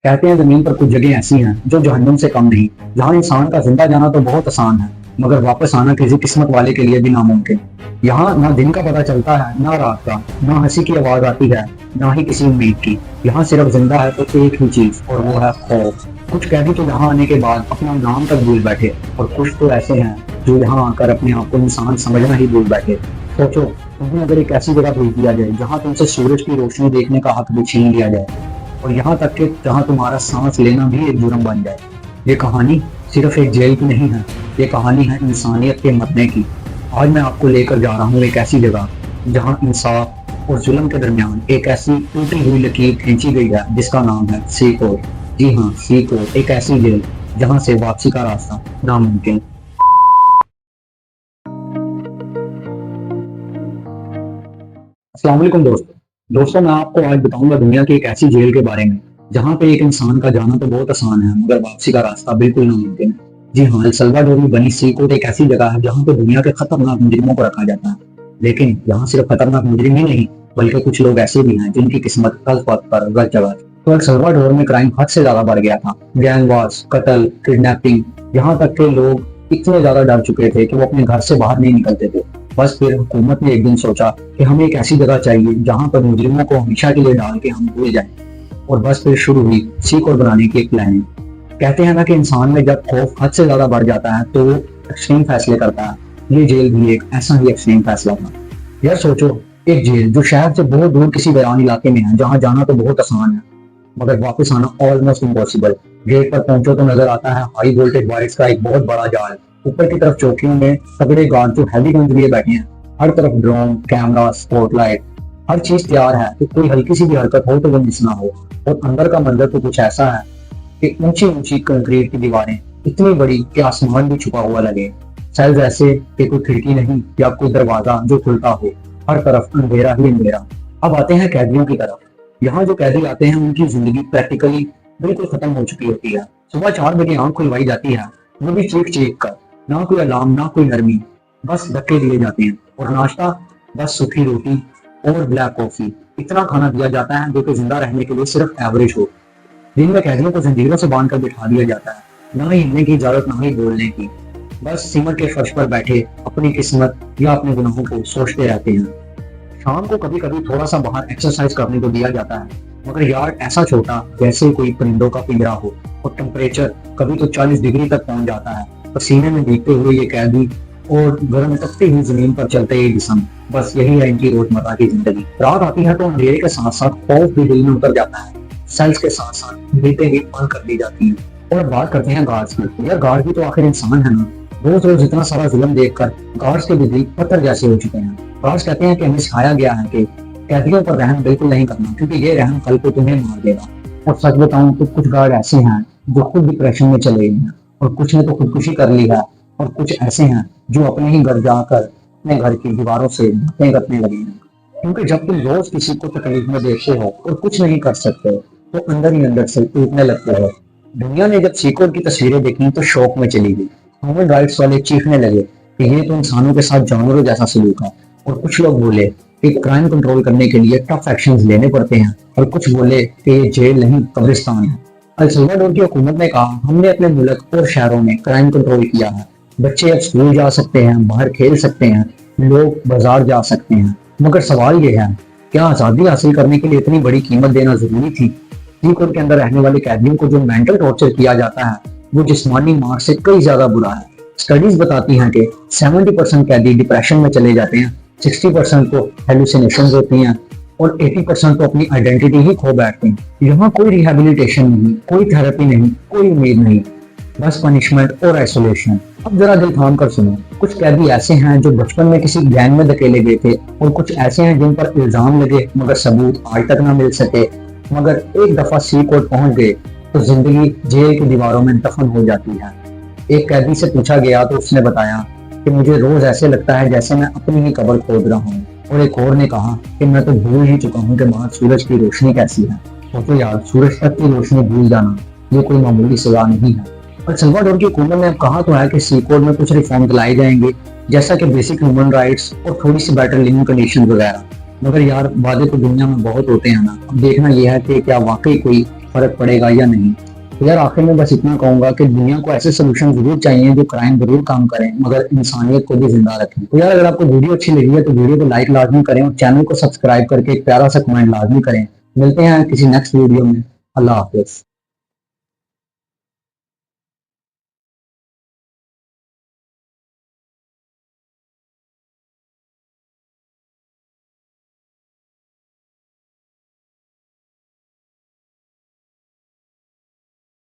کہتے ہیں زمین پر کچھ جگہیں ایسی ہیں جو جہنم سے کم نہیں، جہاں انسان کا زندہ جانا تو بہت آسان ہے مگر واپس آنا کسی قسمت والے کے لیے بھی ناممکن۔ یہاں نہ دن کا پتہ چلتا ہے نہ رات کا، نہ ہنسی کی آواز آتی ہے نہ ہی کسی امید کی۔ یہاں صرف زندہ ہے تو ایک ہی چیز، اور وہ ہے خوف۔ کچھ قیدی تو یہاں آنے کے بعد اپنا نام تک بھول بیٹھے، اور کچھ تو ایسے ہیں جو یہاں آ کر اپنے آپ کو انسان سمجھنا ہی بھول بیٹھے۔ سوچو، تمہیں اگر ایک ایسی جگہ بھیج دیا جائے جہاں تم سے سورج کی روشنی دیکھنے کا حق بھی چھین لیا جائے، اور یہاں تک کہ جہاں تمہارا سانس لینا بھی ایک جرم بن جائے۔ یہ کہانی صرف ایک جیل کی نہیں ہے، یہ کہانی ہے انسانیت کے مرنے کی۔ آج میں آپ کو لے کر جا رہا ہوں ایک ایسی جگہ جہاں انصاف اور ظلم کے درمیان ایک ایسی ٹوٹی ہوئی لکیر کھینچی گئی ہے جس کا نام ہے سی کوڈ۔ جی ہاں، سی کوڈ، ایک ایسی جیل جہاں سے واپسی کا راستہ ناممکن۔ السلام علیکم دوستوں، میں آپ کو آج بتاؤں گا دنیا کی ایک ایسی جیل کے بارے میں جہاں پہ ایک انسان کا جانا تو بہت آسان ہے مگر واپسی کا راستہ بالکل ناممکن ہے۔ جی ہاں، السلواڈور میں بنی سی کوڈ ایک ایسی جگہ ہے جہاں پہ دنیا کے خطرناک مجرموں کو رکھا جاتا ہے۔ لیکن یہاں صرف خطرناک مجرم ہی نہیں بلکہ کچھ لوگ ایسے بھی ہیں جن کی قسمت غلط وقت پر غلط جگہ تھی۔ تو السلواڈور میں کرائم حد سے زیادہ بڑھ گیا تھا، گینگ وارز، قتل، کڈنیپنگ، یہاں تک کہ لوگ اتنے زیادہ ڈر چکے تھے کہ وہ اپنے گھر سے باہر نہیں نکلتے تھے۔ بس پھر حکومت نے ایک دن سوچا کہ ہمیں ایک ایسی جگہ چاہیے جہاں پر مجرموں کو ہمیشہ کے لیے ڈال کے ہم بھول جائیں، اور بس پھر شروع ہوئی سی کوڈ بنانے کی ایک پلاننگ۔ کہتے ہیں نا کہ انسان میں جب خوف حد سے زیادہ بڑھ جاتا ہے تو وہ ایکسٹریم فیصلے کرتا ہے۔ یہ جیل بھی ایک ایسا ہی ایکسٹریم فیصلہ تھا۔ یار سوچو، ایک جیل جو شہر سے بہت دور کسی ویران علاقے میں ہے، جہاں جانا تو بہت آسان ہے مگر واپس آنا آلموسٹ امپاسبل۔ گیٹ پر پہنچو تو نظر آتا ہے ہائی وولٹیج وائرس کا ایک بہت بڑا جال، اوپر کی طرف چوکیوں میں تگڑے گارڈ جو ہیوی گنز لیے بیٹھے ہیں، ہر طرف ڈرون، کیمرا، سپوٹ لائٹ، ہر چیز تیار ہے کہ کوئی ہلکی سی بھی حرکت ہو تو وہ مس نہ ہو۔ اور اندر کا منظر تو کچھ ایسا ہے کہ اونچی اونچی کنکریٹ کی دیواریں اتنی بڑی کہ آسمان بھی چھپا ہوا لگے، سیلز ایسے کہ کوئی کھڑکی نہیں یا کوئی دروازہ جو کھلتا ہو، ہر طرف اندھیرا ہی اندھیرا۔ اب آتے ہیں قیدیوں کی طرف۔ یہاں جو قیدی آتے ہیں ان کی زندگی پریکٹیکلی بالکل ختم ہو چکی ہوتی ہے۔ صبح 4 بجے آنکھ کھلوائی جاتی ہے، وہ بھی چیخ چیخ کر، نہ کوئی الارم نہ کوئی نرمی، بس دھکے دیے جاتے ہیں۔ اور ناشتہ بس سوکھی روٹی اور بلیک کافی، اتنا کھانا دیا جاتا ہے جو کہ زندہ رہنے کے لیے صرف ایوریج ہو۔ دن میں قیدیوں کو زنجیروں سے باندھ کر بٹھا دیا جاتا ہے، نہ ہی ہلنے کی اجازت نہ ہی بولنے کی، بس سیمنٹ کے فرش پر بیٹھے اپنی قسمت یا اپنے گناہوں کو سوچتے رہتے ہیں۔ شام کو کبھی کبھی تھوڑا سا باہر ایکسرسائز کرنے کو دیا جاتا ہے مگر یار ایسا چھوٹا جیسے کوئی پرندوں کا پنجرا ہو، اور ٹمپریچر کبھی تو 40 ڈگری تک پہنچ جاتا ہے۔ پسینے میں بھیگتے ہوئے یہ قیدی اور گرم تپتی ہوئی زمین پر چلتے یہ جسم، بس یہی ہے ان کی روزمرہ کی زندگی۔ رات آتی ہے تو اندھیرے کے ساتھ ساتھ خوف بھی دل میں اتر جاتا ہے، سیلز کے ساتھ ساتھ بیٹیں بھی بند کر دی جاتی ہیں۔ اور بات کرتے ہیں گارڈز کی۔ یار گارڈ بھی تو آخر انسان ہے نا، روز روز اتنا سارا ظلم دیکھ کر گارڈز کے بھی دل پتھر جیسے ہو چکے ہیں۔ گارڈز کہتے ہیں کہ ہمیں سکھایا گیا ہے کہ قیدیوں پر رحم بالکل نہیں کرنا کیونکہ یہ رحم کل کو تمہیں مار دے گا۔ اور سچ بتاؤں تو کچھ گارڈ ایسے ہیں جو خود ڈپریشن میں چلے گئے ہیں، اور کچھ نے تو خودکشی کر لی ہے، اور کچھ ایسے ہیں جو اپنے ہی گھر جا کر اپنے گھر کی دیواروں سے باتیں کرنے لگے ہیں۔ کیونکہ جب تم روز کسی کو تکلیف میں دیکھتے ہو اور کچھ نہیں کر سکتے تو اندر ہی اندر سے ٹوٹنے لگتے ہو۔ دنیا نے جب سی کوڈ کی تصویریں دیکھی تو شوق میں چلی گئی۔ ہیومن رائٹس والے چیخنے لگے کہ یہ تو انسانوں کے ساتھ جانوروں جیسا سلوک ہے، اور کچھ لوگ بولے کہ کرائم کنٹرول کرنے کے لیے ٹف ایکشنز لینے پڑتے ہیں، اور کچھ بولے کہ یہ جیل نہیں قبرستان ہے۔ السلواڈور کی حکومت نے کہا ہم نے اپنے ملک اور شہروں میں کرائم کنٹرول کیا ہے، بچے اب اسکول جا سکتے ہیں، باہر کھیل سکتے ہیں، لوگ بازار جا سکتے ہیں، مگر سوال یہ ہے کیا آزادی حاصل کرنے کے لیے اتنی بڑی قیمت دینا ضروری تھی؟ سی کوڈ کے اندر رہنے والے قیدیوں کو جو مینٹل ٹارچر کیا جاتا ہے وہ جسمانی مار سے کئی زیادہ برا ہے۔ اسٹڈیز بتاتی ہیں کہ 70% قیدی ڈپریشن میں چلے جاتے ہیں، 60% کو ہیلوسینیشنز ہوتی ہیں، اور 80% تو اپنی آئیڈینٹی ہی کھو بیٹھتے ہیں۔ یہاں کوئی ریہیبلیٹیشن نہیں، کوئی تھراپی نہیں، کوئی امید نہیں، بس پنشمنٹ اور آئسولیشن۔ اب ذرا دل تھام کر سنو، کچھ قیدی ایسے ہیں جو بچپن میں کسی گینگ میں دھکیلے گئے تھے، اور کچھ ایسے ہیں جن پر الزام لگے مگر ثبوت آج تک نہ مل سکے، مگر ایک دفعہ سی کوڈ پہنچ گئے تو زندگی جیل کی دیواروں میں دفن ہو جاتی ہے۔ ایک قیدی سے پوچھا گیا تو اس نے بتایا کہ مجھے روز ایسے لگتا ہے جیسے میں اپنی ہی قبر کھود رہا ہوں، اور ایک اور نے کہا کہ میں تو بھول ہی چکا ہوں کہ باہر سورج کی روشنی کیسی ہے۔ سوچو یار، سورج تک کی روشنی بھول جانا یہ کوئی معمولی سزا نہیں ہے۔ السلواڈور کی حکومت نے اب کہا تو ہے کہ سی کوڈ میں کچھ ریفارمز لائے جائیں گے، جیسا کہ بیسک ہیومن رائٹس اور تھوڑی سی بیٹر لیونگ کنڈیشن وغیرہ، مگر یار وعدے تو دنیا میں بہت ہوتے ہیں نا۔ اب دیکھنا یہ ہے کہ کیا واقعی کوئی فرق پڑے گا یا نہیں. تو یار آخر میں بس اتنا کہوں گا کہ دنیا کو ایسے سولوشن ضرور چاہیے جو کرائم ضرور کام کریں مگر انسانیت کو بھی زندہ رکھیں. تو یار اگر آپ کو ویڈیو اچھی لگی ہے تو ویڈیو کو لائک لازمی کریں اور چینل کو سبسکرائب کر کے ایک پیارا سا کمنٹ لازمی کریں. ملتے ہیں کسی نیکسٹ ویڈیو میں. اللہ حافظ.